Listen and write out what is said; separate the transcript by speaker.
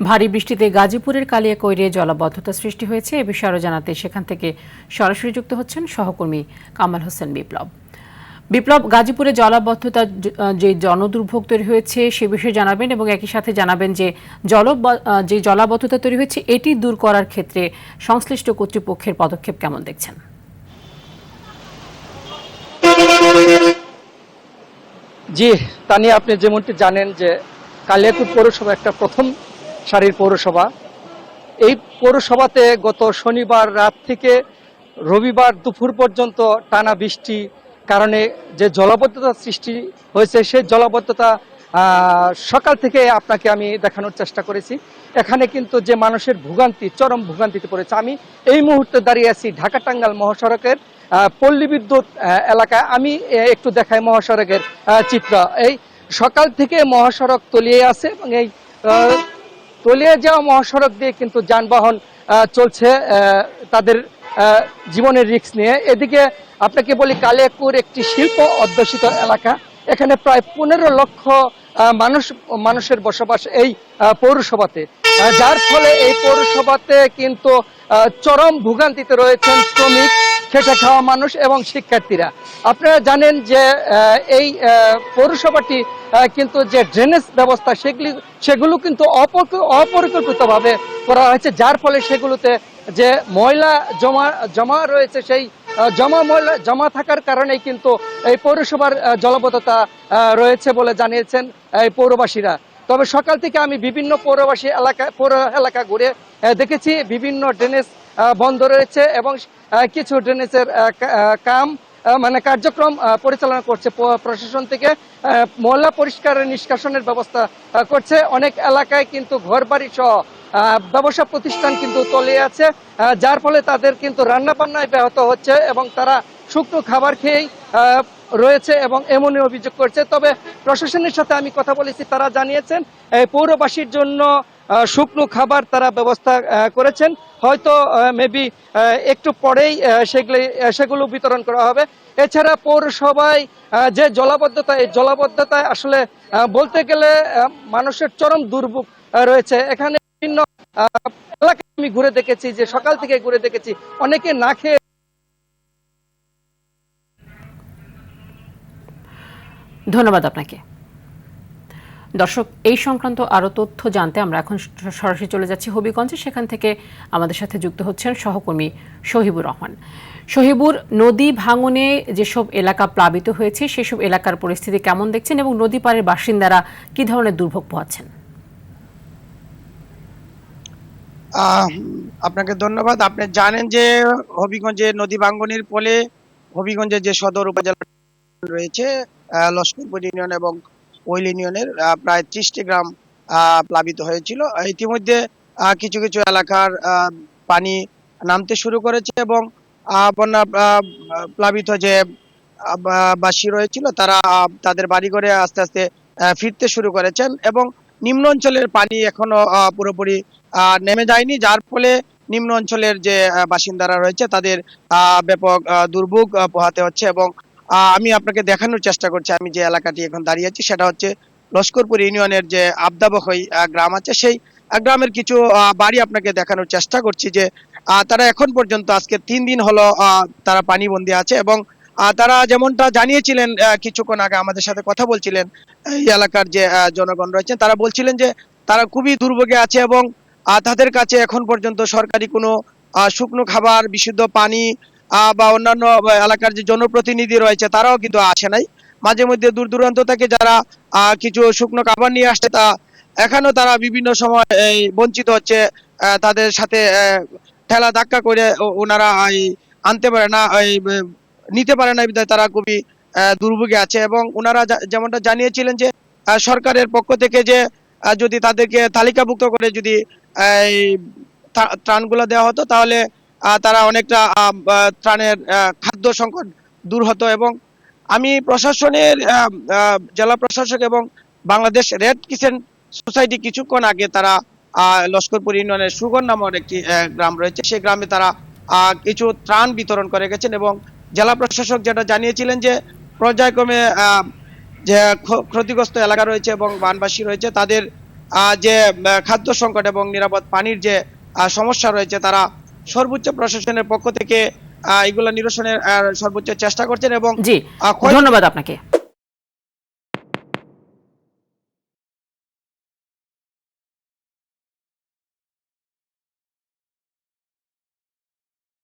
Speaker 1: ভারী বৃষ্টিতে গাজীপুরের কালিয়াকৈরে জলাবদ্ধতা সৃষ্টি হয়েছে। এ বিষয়ে আরও জানাতে সেখান থেকে সরাসরি যুক্ত হচ্ছেন সহকর্মী কামাল হোসেন বিপ্লব। বিপ্লব, গাজীপুরে জলাবদ্ধতা যে জনদুর্ভোগ তৈরি হয়েছে সে বিষয়ে জানাবেন এবং একই সাথে জানাবেন যে যে জলাবদ্ধতা তৈরি হয়েছে এটি দূর করার ক্ষেত্রে সংশ্লিষ্ট কর্তৃপক্ষের পদক্ষেপ কেমন দেখছেন?
Speaker 2: জি তানিয়া, আপনি যেমনটি জানেন যে কালিয়াকৈর পৌরসভা একটা প্রথম সারির পৌরসভা। এই পৌরসভাতে গত শনিবার রাত থেকে রবিবার দুপুর পর্যন্ত টানা বৃষ্টি কারণে যে জলাবদ্ধতা সৃষ্টি হয়েছে সেই জলাবদ্ধতা সকাল থেকে আপনাকে আমি দেখানোর চেষ্টা করেছি। এখানে কিন্তু যে মানুষের ভোগান্তি, চরম ভোগান্তিতে পড়েছে। আমি এই মুহূর্তে দাঁড়িয়ে আছি ঢাকা টাঙ্গাইল মহাসড়কের পল্লী বিদ্যুৎ এলাকায়। আমি একটু দেখাই মহাসড়কের চিত্র। এই সকাল থেকে মহাসড়ক তলিয়ে আছে এবং এই তলিয়ে যাওয়া মহাসড়ক দিয়ে কিন্তু যানবাহন চলছে তাদের জীবনের রিস্ক নিয়ে। এদিকে আপনাকে বলি, কালিয়াকৈর একটি শিল্প অধ্যুষিত এলাকা। এখানে প্রায় 15 লক্ষ মানুষের বসবাস এই পৌরসভাতে, যার ফলে এই পৌরসভাতে কিন্তু চরম ভোগান্তিতে রয়েছেন শ্রমিক, খেটে খাওয়া মানুষ এবং শিক্ষার্থীরা। আপনারা জানেন যে এই পৌরসভাটি কিন্তু যে ড্রেনেজ ব্যবস্থা সেগুলো কিন্তু অপরিকল্পিতভাবে করা হয়েছে, যার ফলে সেগুলোতে যে ময়লা জমা রয়েছে সেই ময়লা জমা থাকার কারণেই কিন্তু এই পৌরসভার জলাবদ্ধতা রয়েছে বলে জানিয়েছেন এই পৌরবাসীরা। তবে সকাল থেকে আমি বিভিন্ন পৌর এলাকা ঘুরে দেখেছি বিভিন্ন ড্রেনেজ বন্ধ রয়েছে এবং কিছু ড্রেনেজের কার্যক্রম পরিচালনা করছে প্রশাসন থেকে। ময়লা পরিষ্কার নিষ্কাশনের ব্যবস্থা করছে। অনেক এলাকায় কিন্তু ঘরবাড়ি সহ ব্যবসা প্রতিষ্ঠান কিন্তু তলিয়ে আছে, যার ফলে তাদের কিন্তু রান্না বান্নায় ব্যাহত হচ্ছে এবং তারা শুকনো খাবার খেয়েই রয়েছে এবং এমনই অভিযোগ করছে। তবে প্রশাসনের সাথে আমি কথা বলেছি, তারা জানিয়েছেন পৌরবাসীর জন্য শুকনো খাবার তারা ব্যবস্থা করেছেন। হয়তো মেবি একটু পরেই সেগুলো বিতরণ করা হবে। এছাড়া পৌরসভায় যে জলাবদ্ধতা, এই জলাবদ্ধতায় আসলে বলতে গেলে মানুষের চরম দুর্ভোগ রয়েছে। এখানে বিভিন্ন এলাকায় আমি ঘুরে দেখেছি, যে সকাল থেকে ঘুরে দেখেছি অনেকে না খেয়ে।
Speaker 1: ধন্যবাদ আপনাকে। দর্শক, এই সংক্রান্ত আরও তথ্য জানতে আমরা এখন সরাসরি চলে যাচ্ছি হবিগঞ্জে। সেখান থেকে আমাদের সাথে যুক্ত হচ্ছেন সহকর্মী শহীবুর রহমান। শহীবুর, নদী ভাঙনে যেসব এলাকা প্লাবিত হয়েছে সেসব এলাকার পরিস্থিতি কেমন দেখছেন এবং নদী পাড়ের বাসিন্দারা কি ধরনের দুর্ভোগ পোহাচ্ছেন?
Speaker 3: আপনাকে ধন্যবাদ। আপনি জানেন যে হবিগঞ্জে নদী ভাঙ্গনের ফলে হবিগঞ্জের যে সদর উপজেলা রয়েছে লস্করপুর ইউনিয়ন এবং ওইল ইউনিয়নের প্রায় 30টি গ্রাম প্লাবিত হয়েছিল। ইতিমধ্যে কিছু কিছু এলাকার পানি নামতে শুরু করেছে এবং বন্যা প্লাবিত যে বাসী রয়েছিল তারা তাদের বাড়িঘরে আস্তে আস্তে ফিরতে শুরু করেছেন এবং নিম্ন অঞ্চলের পানি এখনো পুরোপুরি নেমে যায়নি, যার ফলে নিম্ন অঞ্চলের যে বাসিন্দারা রয়েছে তাদের ব্যাপক দুর্ভোগ পোহাতে হচ্ছে। এবং আমি আপনাকে দেখানোর চেষ্টা করছি, আমি যে এলাকাটি এখন দাঁড়িয়ে আছি সেটা হচ্ছে লস্করপুর ইউনিয়নের যে আবদাবখই গ্রাম আছে, সেই গ্রামের কিছু বাড়ি আপনাকে দেখানোর চেষ্টা করছি যে তারা এখন পর্যন্ত আজকে 3 দিন হলো তারা পানিবন্দী আছে এবং তারা যেমনটা জানিয়েছিলেন কিছুক্ষণ আগে আমাদের সাথে কথা বলছিলেন এই এলাকার যে জনগণ রয়েছেন, তারা বলছিলেন যে তারা খুবই দুর্ভোগে আছে এবং তাদের কাছে এখন পর্যন্ত সরকারি কোনো শুকনো খাবার, বিশুদ্ধ পানি বা অন্যান্য এলাকার যে জনপ্রতিনিধি রয়েছে তারাও কিন্তু আসে নাই। মাঝে মধ্যে দূর দূরান্ত থেকে যারা কিছু শুকনো খাবার নিয়ে আসছে তা এখনো তারা বিভিন্ন সময় বঞ্চিত হচ্ছে। তাদের সাথে ঠেলা ধাক্কা করে ওনারা আনতে পারে না, নিতে পারে না, বিধায় তারা খুবই দুর্ভোগে আছে এবং ওনারা যেমনটা জানিয়েছিলেন যে সরকারের পক্ষ থেকে যে যদি তাদেরকে তালিকাভুক্ত করে যদি এই ত্রাণগুলো দেওয়া হতো তাহলে তারা অনেকটা ত্রাণের খাদ্য সংকট দূর হতো। এবং আমি প্রশাসনের জেলা প্রশাসক এবং বাংলাদেশ রেড ক্রিসেন্ট সোসাইটি কিছুক্ষণ আগে তারা লস্করপুর ইউনিয়নের সুগন নামক একটি গ্রাম রয়েছে, সেই গ্রামে তারা কিছু ত্রাণ বিতরণ করে গেছেন এবং জেলা প্রশাসক যেটা জানিয়েছিলেন যে পর্যায়ক্রমে যে ক্ষতিগ্রস্ত এলাকা রয়েছে এবং বানবাসী রয়েছে তাদের যে খাদ্য সংকট এবং নিরাপদ পানির যে সমস্যা রয়েছে, তারা সর্বোচ্চ প্রশাসনের পক্ষ থেকে এগুলো নিরসনের সর্বোচ্চ চেষ্টা করছেন এবং
Speaker 1: জি, ধন্যবাদ আপনাকে।